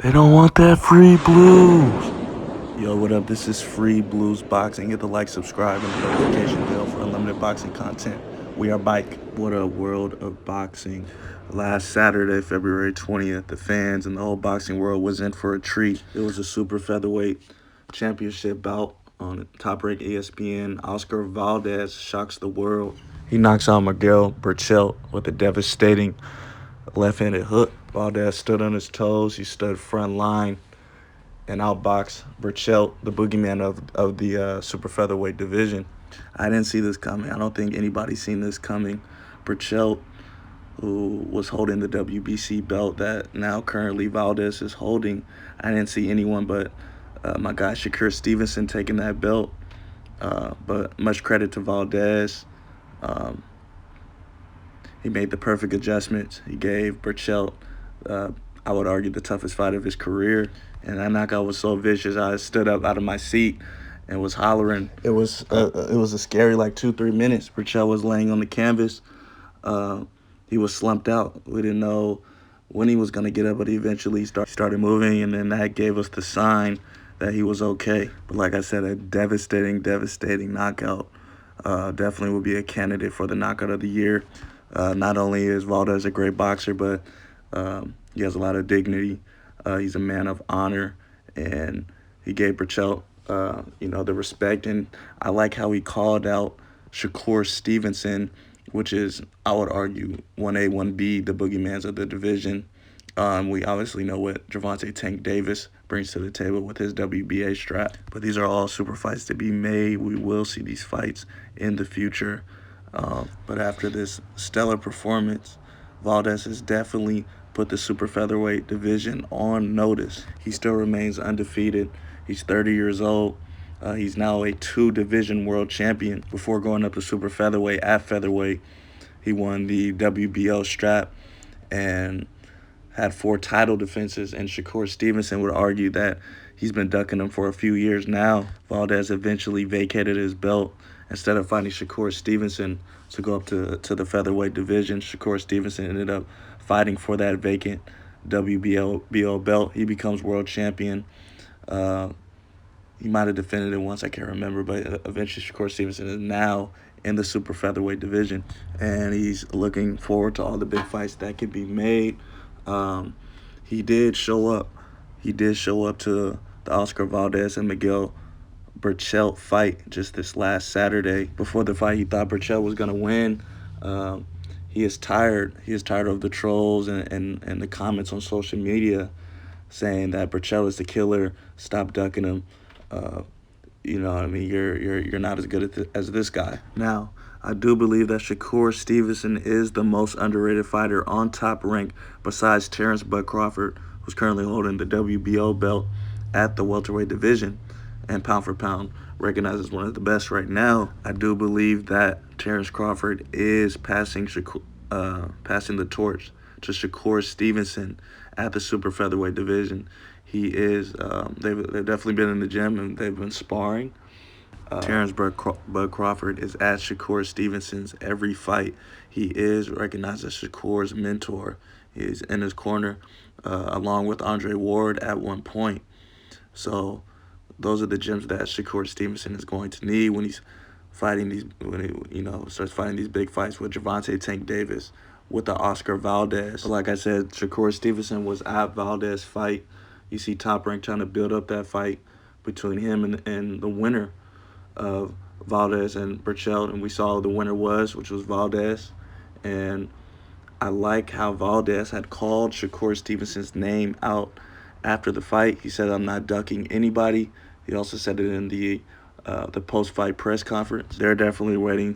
They don't want that free blues. Yo, what up? This is Free Blues Boxing. Hit the like, subscribe, and the notification bell for unlimited boxing content. We are bike. What a world of boxing. Last Saturday, February 20th, the fans and the whole boxing world was in for a treat. It was a super featherweight championship bout on Top Rank ESPN. Oscar Valdez shocks the world. He knocks out Miguel Berchelt with a devastating left-handed hook. Valdez stood on his toes. He stood front line and outboxed Berchelt, the boogeyman of the super featherweight division. I didn't see this coming. I don't think anybody's seen this coming. Berchelt, who was holding the WBC belt that now currently Valdez is holding, I didn't see anyone but my guy Shakur Stevenson taking that belt. But much credit to Valdez. He made the perfect adjustments. He gave Berchelt, I would argue, the toughest fight of his career. And that knockout was so vicious, I stood up out of my seat and was hollering. It was a scary 2-3 minutes. Berchelt was laying on the canvas. He was slumped out. We didn't know when he was going to get up, but he eventually started moving, and then that gave us the sign that he was okay. But like I said, a devastating knockout. Definitely will be a candidate for the knockout of the year. Not only is Valdez a great boxer, but he has a lot of dignity. He's a man of honor, and he gave Berchelt, the respect. And I like how he called out Shakur Stevenson, which is, I would argue, 1A, 1B, the boogeymans of the division. We obviously know what Gervonta Tank Davis brings to the table with his WBA strap. But these are all super fights to be made. We will see these fights in the future. But after this stellar performance, Valdez has definitely put the super featherweight division on notice. He still remains undefeated. He's 30 years old. He's now a 2-division world champion. Before going up to super featherweight, at featherweight, he won the WBO strap and had 4 title defenses. And Shakur Stevenson would argue that he's been ducking him for a few years now. Valdez eventually vacated his belt. Instead of fighting Shakur Stevenson to go up to the featherweight division, Shakur Stevenson ended up fighting for that vacant WBO belt. He becomes world champion. He might have defended it once, I can't remember, but eventually Shakur Stevenson is now in the super featherweight division, and he's looking forward to all the big fights that could be made. He did show up. He did show up to the Oscar Valdez and Miguel Berchelt fight just this last Saturday. Before the fight, he thought Berchelt was going to win. He is tired. He is tired of the trolls and the comments on social media saying that Berchelt is the killer. Stop ducking him. You know what I mean? You're not as good as this guy. Now, I do believe that Shakur Stevenson is the most underrated fighter on Top Rank besides Terrence Bud Crawford, who's currently holding the WBO belt at the welterweight division and pound for pound recognized as one of the best right now. I do believe that Terrence Crawford is passing the torch to Shakur Stevenson at the super featherweight division. He is. They've definitely been in the gym and they've been sparring. Terrence Bud Crawford is at Shakur Stevenson's every fight. He is recognized as Shakur's mentor. He's in his corner, along with Andre Ward at one point. So those are the gems that Shakur Stevenson is going to need when he's fighting starts fighting these big fights with Gervonta Tank Davis, with the Oscar Valdez. But like I said, Shakur Stevenson was at Valdez fight. You see Top Rank trying to build up that fight between him and the winner of Valdez and Berchelt, and we saw who the winner was, which was Valdez. And I like how Valdez had called Shakur Stevenson's name out after the fight. He said, "I'm not ducking anybody." He also said it in the post-fight press conference. They're definitely ready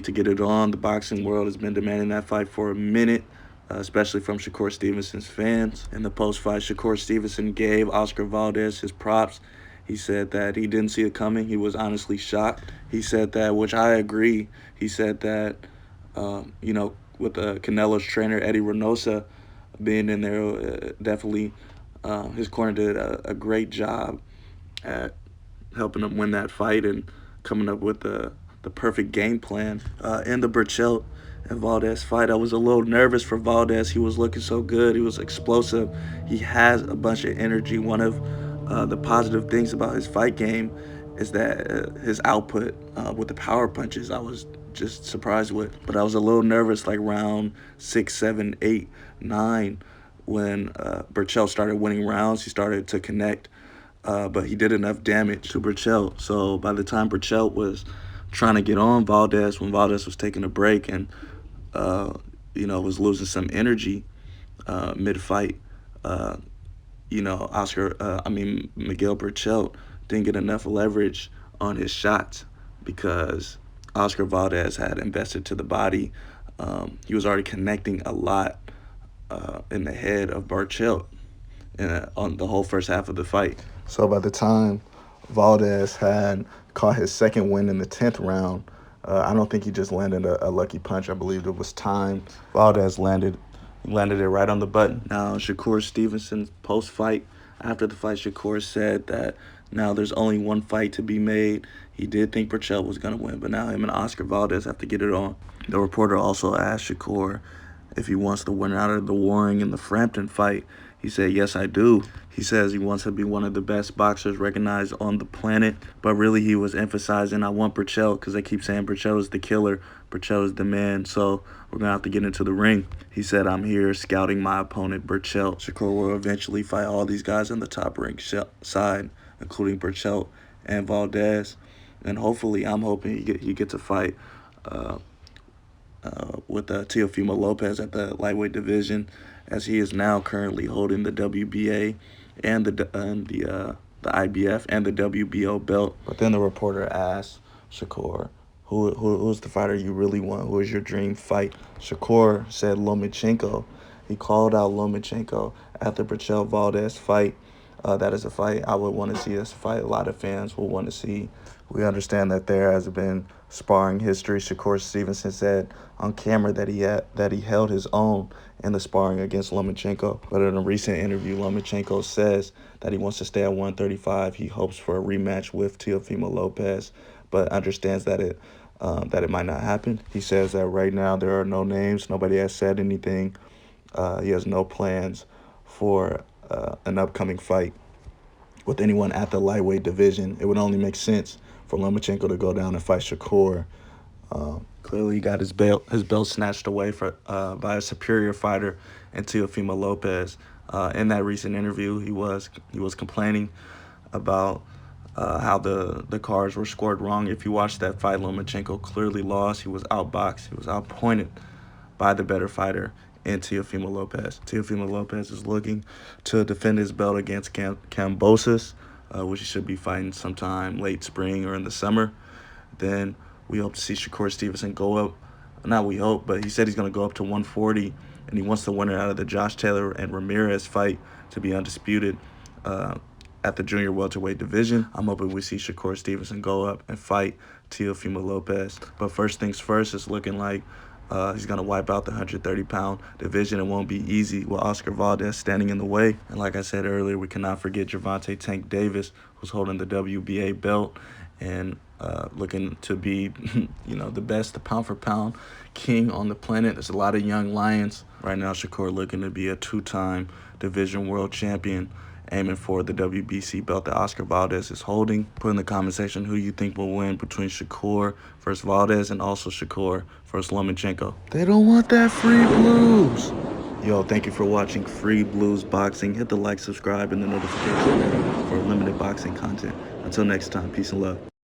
to get it on. The boxing world has been demanding that fight for a minute, especially from Shakur Stevenson's fans. In the post-fight, Shakur Stevenson gave Oscar Valdez his props. He said that he didn't see it coming. He was honestly shocked. He said that, which I agree, he said that, with Canelo's trainer, Eddie Reynosa, being in there, definitely his corner did a great job at helping him win that fight and coming up with the the perfect game plan. In the Berchelt and Valdez fight, I was a little nervous for Valdez. He was looking so good. He was explosive. He has a bunch of energy. One of the positive things about his fight game is that his output with the power punches, I was just surprised with. But I was a little nervous like round 6, 7, 8, 9 when Berchelt started winning rounds. He started to connect, but he did enough damage to Berchelt. So by the time Berchelt was trying to get on Valdez, when Valdez was taking a break and was losing some energy mid-fight, Miguel Berchelt didn't get enough leverage on his shots because Oscar Valdez had invested to the body. He was already connecting a lot in the head of Berchelt on the whole first half of the fight. So by the time Valdez had caught his second win in the 10th round, I don't think he just landed a lucky punch. I believe it was timed. Valdez landed it right on the button. Now, Shakur Stevenson, post-fight, after the fight, Shakur said that now there's only one fight to be made. He did think Berchelt was going to win, but now him and Oscar Valdez have to get it on. The reporter also asked Shakur if he wants to win out of the Waring and the Frampton fight. He said, "Yes, I do." He says he wants to be one of the best boxers recognized on the planet, but really he was emphasizing, I want Berchelt, because they keep saying Berchelt is the killer, Berchelt is the man, so we're going to have to get into the ring. He said, "I'm here scouting my opponent, Berchelt." Shakur will eventually fight all these guys on the top ring side, including Berchelt and Valdez, and hopefully, I'm hoping he gets a fight with Teofimo Lopez at the lightweight division, as he is now currently holding the WBA and the IBF and the WBO belt. But then the reporter asked Shakur, who's the fighter you really want? Who is your dream fight? Shakur said Lomachenko. He called out Lomachenko at the Berchelt Valdez fight. That is a fight I would want to see. That's a fight a lot of fans will want to see. We understand that there has been sparring history. Shakur Stevenson said on camera that he held his own in the sparring against Lomachenko. But in a recent interview, Lomachenko says that he wants to stay at 135. He hopes for a rematch with Teofimo Lopez, but understands that it might not happen. He says that right now there are no names. Nobody has said anything. He has no plans for an upcoming fight with anyone at the lightweight division. It would only make sense for Lomachenko to go down and fight Shakur. Clearly, he got his belt snatched away by a superior fighter in Teofimo Lopez. In that recent interview, he was complaining about how the cards were scored wrong. If you watch that fight, Lomachenko clearly lost. He was outboxed. He was outpointed by the better fighter in Teofimo Lopez. Teofimo Lopez is looking to defend his belt against Kambosos, which he should be fighting sometime late spring or in the summer. Then we hope to see Shakur Stevenson go up. Not we hope, but he said he's going to go up to 140, and he wants to win it out of the Josh Taylor and Ramirez fight to be undisputed at the junior welterweight division. I'm hoping we see Shakur Stevenson go up and fight Teofimo Lopez. But first things first, it's looking like he's going to wipe out the 130-pound division. It won't be easy with Oscar Valdez standing in the way. And like I said earlier, we cannot forget Gervonta Tank Davis, who's holding the WBA belt and looking to be, the best, the pound-for-pound king on the planet. There's a lot of young lions. Right now, Shakur looking to be a 2-time division world champion, aiming for the WBC belt that Oscar Valdez is holding. Put in the comment section who you think will win between Shakur versus Valdez and also Shakur versus Lomachenko. They don't want that free blues. Yo, thank you for watching Free Blues Boxing. Hit the like, subscribe, and the notification bell for limited boxing content. Until next time, peace and love.